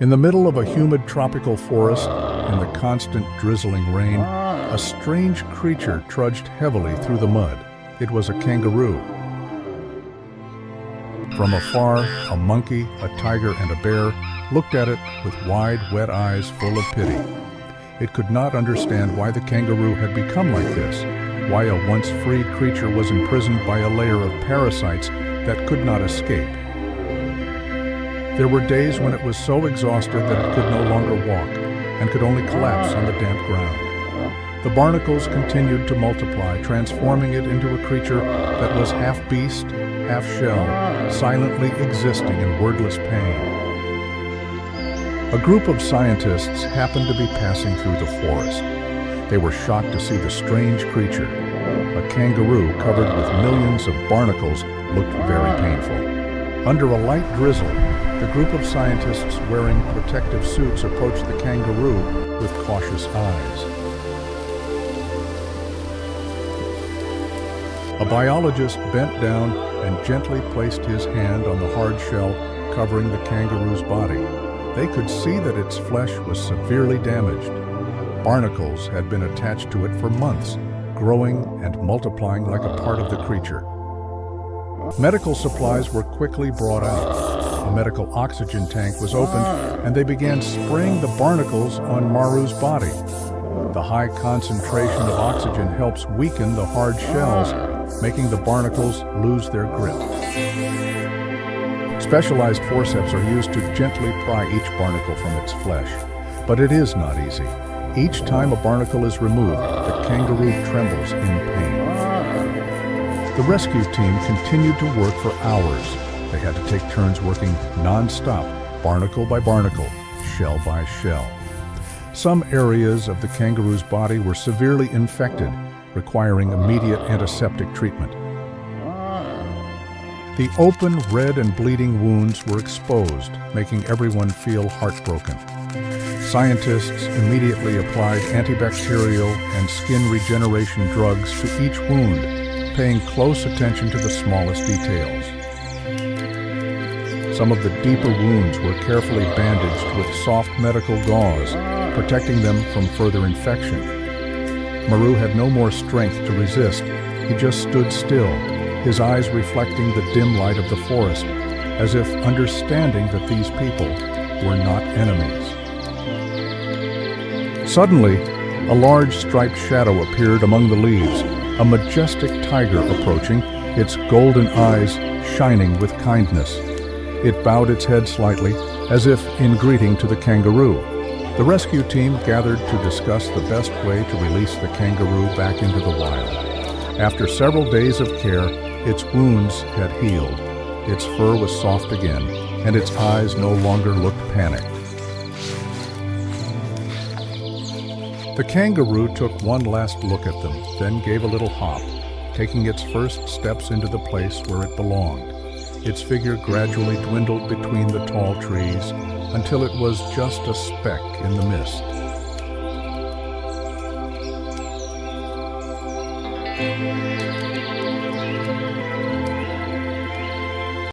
In the middle of a humid tropical forest, in the constant drizzling rain, a strange creature trudged heavily through the mud. It was a kangaroo. From afar, a monkey, a tiger, and a bear looked at it with wide, wet eyes full of pity. It could not understand why the kangaroo had become like this, why a once free creature was imprisoned by a layer of parasites that could not escape. There were days when it was so exhausted that it could no longer walk and could only collapse on the damp ground. The barnacles continued to multiply, transforming it into a creature that was half beast, half shell, silently existing in wordless pain. A group of scientists happened to be passing through the forest. They were shocked to see the strange creature. A kangaroo covered with millions of barnacles looked very painful. Under a light drizzle, the group of scientists wearing protective suits approached the kangaroo with cautious eyes. A biologist bent down and gently placed his hand on the hard shell covering the kangaroo's body. They could see that its flesh was severely damaged. Barnacles had been attached to it for months, growing and multiplying like a part of the creature. Medical supplies were quickly brought out. A medical oxygen tank was opened, and they began spraying the barnacles on Maru's body. The high concentration of oxygen helps weaken the hard shells, making the barnacles lose their grip. Specialized forceps are used to gently pry each barnacle from its flesh, but it is not easy. Each time a barnacle is removed, the kangaroo trembles in pain. The rescue team continued to work for hours. They had to take turns working non-stop, barnacle by barnacle, shell by shell. Some areas of the kangaroo's body were severely infected, requiring immediate antiseptic treatment. The open, red, and bleeding wounds were exposed, making everyone feel heartbroken. Scientists immediately applied antibacterial and skin regeneration drugs to each wound, paying close attention to the smallest details. Some of the deeper wounds were carefully bandaged with soft medical gauze, protecting them from further infection. Maru had no more strength to resist. He just stood still, his eyes reflecting the dim light of the forest, as if understanding that these people were not enemies. Suddenly, a large striped shadow appeared among the leaves, a majestic tiger approaching, its golden eyes shining with kindness. It bowed its head slightly, as if in greeting to the kangaroo. The rescue team gathered to discuss the best way to release the kangaroo back into the wild. After several days of care, its wounds had healed. Its fur was soft again, and its eyes no longer looked panicked. The kangaroo took one last look at them, then gave a little hop, taking its first steps into the place where it belonged. Its figure gradually dwindled between the tall trees until it was just a speck in the mist.